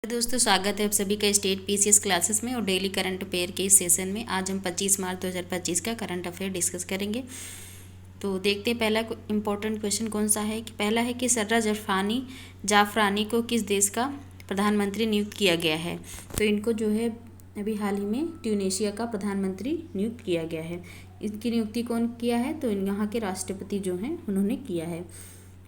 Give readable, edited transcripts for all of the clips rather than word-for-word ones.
दोस्तों, स्वागत है आप सभी का स्टेट पीसीएस क्लासेस में और डेली करंट अफेयर के इस सेशन में। आज हम 25 मार्च 2025 का करंट अफेयर डिस्कस करेंगे। तो देखते हैं पहला इम्पोर्टेंट क्वेश्चन कौन सा है। कि पहला है कि सर्रा जाफरानी को किस देश का प्रधानमंत्री नियुक्त किया गया है। तो इनको जो है अभी हाल ही में ट्यूनीशिया का प्रधानमंत्री नियुक्त किया गया है। इनकी नियुक्ति कौन किया है? तो यहाँ के राष्ट्रपति जो हैं उन्होंने किया है।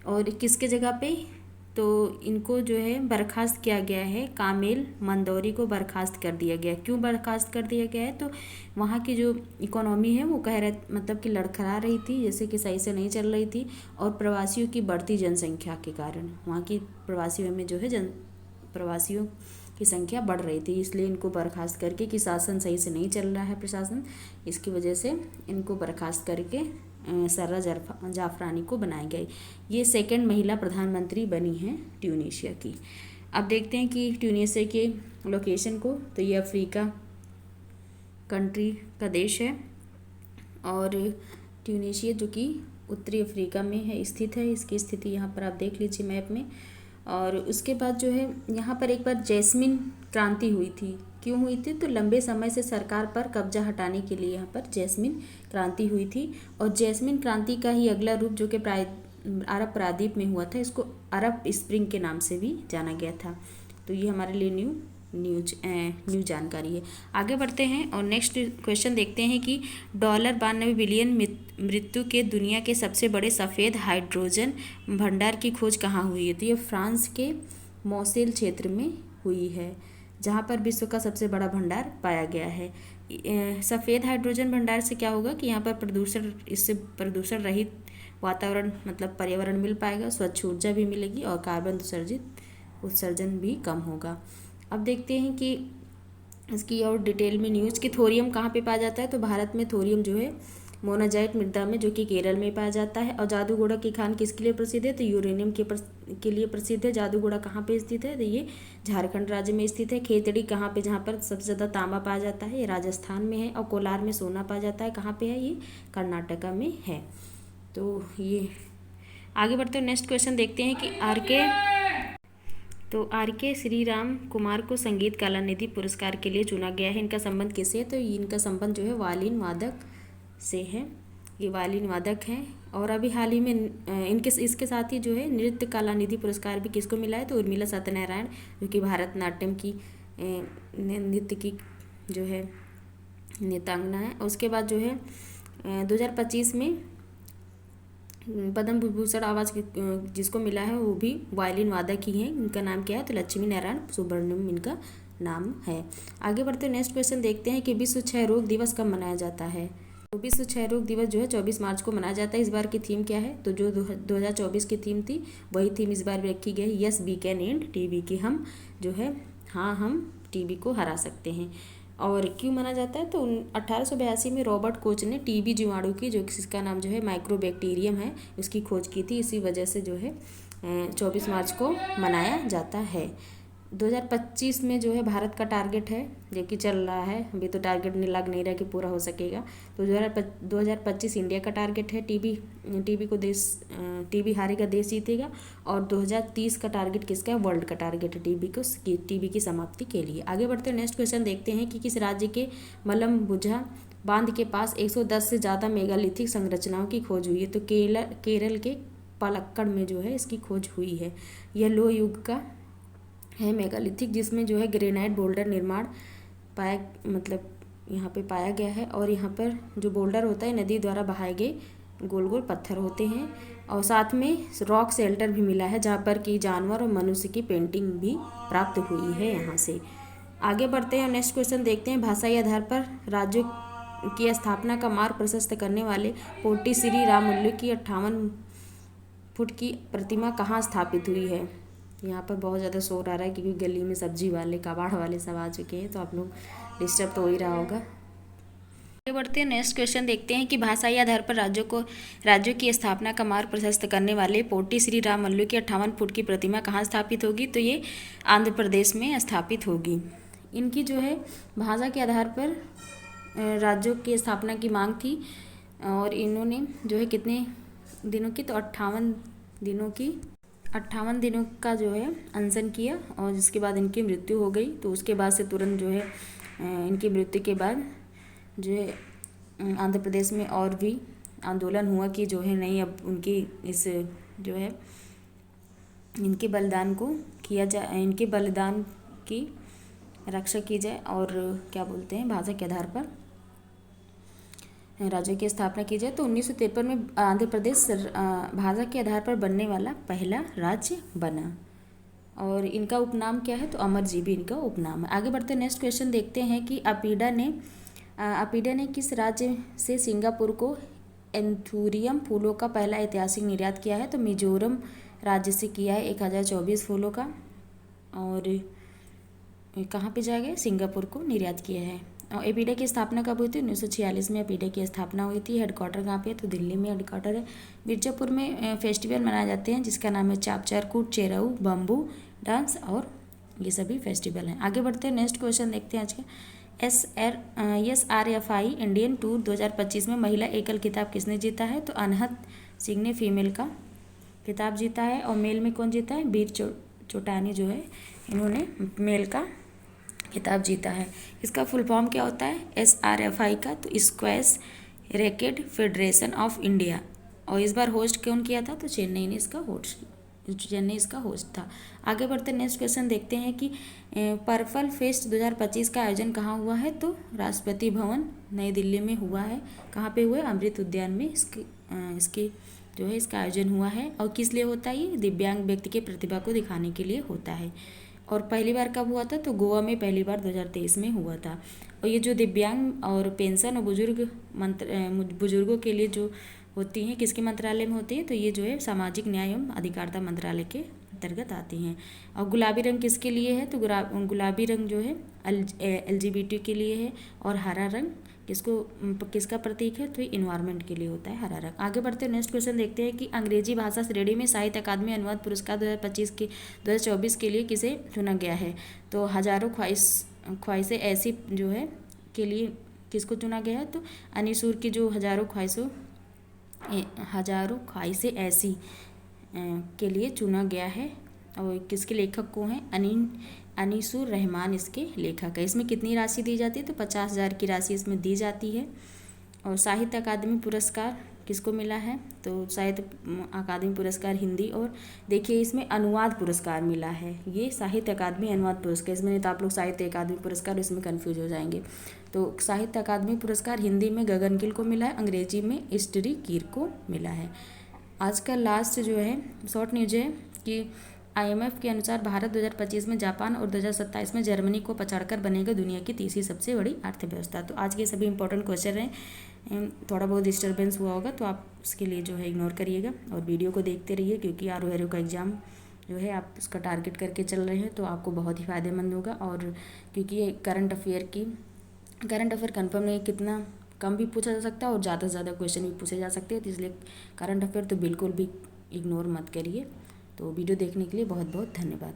और किसके जगह पे? तो इनको जो है बर्खास्त किया गया है। कामिल मंदौरी को बर्खास्त कर दिया गया। क्यों बर्खास्त कर दिया गया है? तो वहाँ की जो इकोनॉमी है वो मतलब कि लड़खड़ा रही थी, जैसे कि सही से नहीं चल रही थी। और प्रवासियों की बढ़ती जनसंख्या के कारण वहाँ की प्रवासियों में जो है प्रवासियों की संख्या बढ़ रही थी, इसलिए इनको बर्खास्त करके कि शासन सही से नहीं चल रहा है प्रशासन, इसकी वजह से इनको बर्खास्त करके सर्रा जाफरानी को बनाई गई। ये सेकंड महिला प्रधानमंत्री बनी हैं ट्यूनीशिया की। अब देखते हैं कि ट्यूनीशिया के लोकेशन को। तो ये अफ्रीका कंट्री का देश है और ट्यूनीशिया जो कि उत्तरी अफ्रीका में है स्थित है। इसकी स्थिति यहाँ पर आप देख लीजिए मैप में। और उसके बाद जो है यहाँ पर एक बार जैस्मिन क्रांति हुई थी। क्यों हुई थी? तो लंबे समय से सरकार पर कब्जा हटाने के लिए यहाँ पर जैस्मिन क्रांति हुई थी। और जैस्मिन क्रांति का ही अगला रूप जो कि अरब प्रायद्वीप में हुआ था, इसको अरब स्प्रिंग के नाम से भी जाना गया था। तो ये हमारे लिए न्यू जानकारी है। आगे बढ़ते हैं और नेक्स्ट क्वेश्चन देखते हैं कि $92 बिलियन मृत्यु के दुनिया के सबसे बड़े सफ़ेद हाइड्रोजन भंडार की खोज कहाँ हुई है। तो ये फ्रांस के मोसेल क्षेत्र में हुई है, जहाँ पर विश्व का सबसे बड़ा भंडार पाया गया है। सफ़ेद हाइड्रोजन भंडार से क्या होगा कि यहाँ पर इससे प्रदूषण रहित वातावरण मतलब पर्यावरण मिल पाएगा, स्वच्छ ऊर्जा भी मिलेगी और कार्बन उत्सर्जन भी कम होगा। अब देखते हैं कि इसकी और डिटेल में न्यूज़ की थोरियम कहाँ पे पाया जाता है। तो भारत में थोरियम जो है मोनाजाइट मृदा में, जो कि केरल में पाया जाता है। और जादूगोड़ा की खान किसके लिए प्रसिद्ध है? तो यूरेनियम के लिए प्रसिद्ध है। जादूगोड़ा कहाँ पे स्थित है? तो ये झारखंड राज्य में स्थित है। खेतड़ी कहाँ पे, जहाँ पर सबसे ज़्यादा तांबा पाया जाता है, ये राजस्थान में है। और कोलार में सोना पाया जाता है, कहाँ पे है? ये कर्नाटका में है। तो ये आगे बढ़ते हैं, नेक्स्ट क्वेश्चन देखते हैं कि आर के श्रीराम कुमार को संगीत कलानिधि पुरस्कार के लिए चुना गया है। इनका संबंध किससे है? तो इनका संबंध जो है वायलिन वादक से है। ये वायलिन वादक हैं। और अभी हाल ही में इसके साथ ही जो है नृत्य कलानिधि पुरस्कार भी किसको मिला है? तो उर्मिला सत्यनारायण, जो कि भारतनाट्यम की नृत्य की जो है नृत्यांगना है। उसके बाद जो है 2025 में पद्म विभूषण अवार्ड जिसको मिला है वो भी वायलिन वादक ही हैं। इनका नाम क्या है? तो लक्ष्मी नारायण सुब्रमण्यम इनका नाम है। आगे बढ़ते नेक्स्ट क्वेश्चन देखते हैं कि विश्व क्षय रोग दिवस कब मनाया जाता है। तो विश्व क्षय रोग दिवस जो है 24 मार्च को मनाया जाता है। इस बार की थीम क्या है? तो जो 2024 की थीम थी वही थीम इस बार भी रखी गई है, yes we can and TB की। हम जो है हाँ हम टीबी को हरा सकते हैं। और क्यों माना जाता है? तो 1882 में रॉबर्ट कोच ने टीबी जीवाणु की, जो जिसका नाम जो है माइक्रोबैक्टीरियम है, उसकी खोज की थी। इसी वजह से जो है 24 मार्च को मनाया जाता है। 2025 में जो है भारत का टारगेट है, जो कि चल रहा है, अभी तो टारगेट लग नहीं रहा कि पूरा हो सकेगा। तो 2025 इंडिया का टारगेट है टीबी हारेगा देश जीतेगा। और 2030 का टारगेट किसका है? वर्ल्ड का टारगेट है टीबी की समाप्ति के लिए। आगे बढ़ते हैं, नेक्स्ट क्वेश्चन देखते हैं कि किस राज्य के मलम्बुझा बांध के पास 110 से ज़्यादा मेगालिथिक संरचनाओं की खोज हुई है। तो केरल के पलक्कड़ में जो है इसकी खोज हुई है। यह लोह युग का है मेगालिथिक, जिसमें जो है ग्रेनाइट बोल्डर निर्माण यहाँ पे पाया गया है। और यहाँ पर जो बोल्डर होता है नदी द्वारा बहाए गए गोल गोल पत्थर होते हैं। और साथ में रॉक शेल्टर भी मिला है, जहाँ पर कि जानवर और मनुष्य की पेंटिंग भी प्राप्त हुई है यहाँ से। आगे बढ़ते हैं और नेक्स्ट क्वेश्चन देखते हैं। भाषाई आधार पर राज्यों की स्थापना का मार्ग प्रशस्त करने वाले पोटी श्री रामुलु की 58 फुट की प्रतिमा कहाँ स्थापित हुई है। यहाँ पर बहुत ज़्यादा शोर आ रहा है क्योंकि गली में सब्जी वाले कबाड़ वाले सब आ चुके हैं, तो आप लोग डिस्टर्ब तो हो ही रहा होगा। आगे बढ़ते हैं, नेक्स्ट क्वेश्चन देखते हैं कि भाषाई आधार पर राज्यों की स्थापना का मार्ग प्रशस्त करने वाले पोटी श्री रामुलु की 58 फुट की प्रतिमा कहाँ स्थापित होगी। तो ये आंध्र प्रदेश में स्थापित होगी। इनकी जो है भाषा के आधार पर राज्यों की स्थापना की मांग थी। और इन्होंने जो है कितने दिनों की? तो 58 दिनों की 58 दिनों का जो है अनशन किया और जिसके बाद इनकी मृत्यु हो गई। तो उसके बाद से तुरंत जो है इनकी मृत्यु के बाद जो है आंध्र प्रदेश में और भी आंदोलन हुआ कि जो है नहीं, अब उनकी इस जो है इनके बलिदान को किया जाए, इनके बलिदान की रक्षा की जाए और क्या बोलते हैं भाषा के आधार पर राज्य की स्थापना की जाए। तो 1953 में आंध्र प्रदेश भाषा के आधार पर बनने वाला पहला राज्य बना और इनका उपनाम क्या है, तो अमरजीवी इनका उपनाम है। आगे बढ़ते नेक्स्ट क्वेश्चन देखते हैं कि अपीडा ने किस राज्य से सिंगापुर को एंथूरियम फूलों का पहला ऐतिहासिक निर्यात किया है, तो मिजोरम राज्य से किया है 1024 फूलों का। और कहाँ पे जाएगा, सिंगापुर को निर्यात किया है। और एपीडा की स्थापना कब हुई थी, 1946 में एपीडा की स्थापना हुई थी। हेडक्वार्टर कहाँ पे है, तो दिल्ली में हेडक्वार्टर है। मिर्जापुर में फेस्टिवल मनाए जाते हैं जिसका नाम है चापचारकूट, चेराऊ, बम्बू डांस और ये सभी फेस्टिवल हैं। आगे बढ़ते हैं नेक्स्ट क्वेश्चन देखते हैं आज का। SRFI इंडियन टूर 2025 में महिला एकल खिताब किसने जीता है, तो अनहद सिंह ने फीमेल का खिताब जीता है। और मेल में कौन जीता है, वीर चोटानी जो है इन्होंने मेल का खिताब जीता है। इसका फुल फॉर्म क्या होता है SRFI का, तो squash racket federation of India. और इस बार होस्ट कौन किया था, तो चेन्नई इसका होस्ट था। आगे बढ़ते नेक्स्ट क्वेश्चन देखते हैं कि पर्पल फेस्ट 2025 का आयोजन कहाँ हुआ है, तो राष्ट्रपति भवन नई दिल्ली में हुआ है। कहाँ पे हुआ है, अमृत उद्यान में इसकी जो है इसका आयोजन हुआ है। और किस लिए होता है, ये दिव्यांग व्यक्ति के प्रतिभा को दिखाने के लिए होता है। और पहली बार कब हुआ था, तो गोवा में पहली बार 2023 में हुआ था। और ये जो दिव्यांग और पेंशन और बुजुर्गों के लिए जो होती हैं, किसके मंत्रालय में होती है, तो ये जो है सामाजिक न्याय एवं अधिकारिता मंत्रालय के अंतर्गत आती हैं। और गुलाबी रंग किसके लिए है, तो गुलाबी रंग जो है LGBT के लिए है। और हरा रंग किसका प्रतीक है, तो ये इन्वायरमेंट के लिए होता है हरा रंग। आगे बढ़ते हैं नेक्स्ट क्वेश्चन देखते हैं कि अंग्रेजी भाषा श्रेणी में साहित्य अकादमी अनुवाद पुरस्कार 2024 के लिए किसे चुना गया है, तो हजारों ख्वाहिशें ऐसी जो है के लिए किसको चुना गया है, तो अनिसूर की जो हजारों ख्वाहिशें ऐसी के लिए चुना गया है। और किसके लेखक को हैं, अनीसुर रहमान इसके लेखक है। इसमें कितनी राशि दी जाती है, तो 50,000 की राशि इसमें दी जाती है। और साहित्य अकादमी पुरस्कार किसको मिला है, तो साहित्य अकादमी पुरस्कार हिंदी। और देखिए इसमें अनुवाद पुरस्कार मिला है, ये साहित्य अकादमी अनुवाद पुरस्कार। इसमें नहीं तो आप लोग साहित्य अकादमी पुरस्कार इसमें कन्फ्यूज हो जाएंगे। तो साहित्य अकादमी पुरस्कार हिंदी में गगन गिल को मिला है, अंग्रेजी में ईस्टरी कीर को मिला है। आज का लास्ट जो है शॉर्ट न्यूज है कि IMF के अनुसार भारत 2025 में जापान और 2027 में जर्मनी को पछाड़कर बनेगा दुनिया की तीसरी सबसे बड़ी अर्थव्यवस्था। तो आज के सभी इंपॉर्टेंट क्वेश्चन हैं। थोड़ा बहुत डिस्टर्बेंस हुआ होगा तो आप उसके लिए जो है इग्नोर करिएगा और वीडियो को देखते रहिए, क्योंकि RO का एग्ज़ाम जो है आप उसका टारगेट करके चल रहे हैं तो आपको बहुत ही फ़ायदेमंद होगा। और क्योंकि ये करंट अफेयर कन्फर्म नहीं, कितना कम भी पूछा जा सकता है और ज़्यादा से ज़्यादा क्वेश्चन भी पूछे जा सकते हैं, तो इसलिए करंट अफेयर तो बिल्कुल भी इग्नोर मत करिए। तो वीडियो देखने के लिए बहुत बहुत धन्यवाद।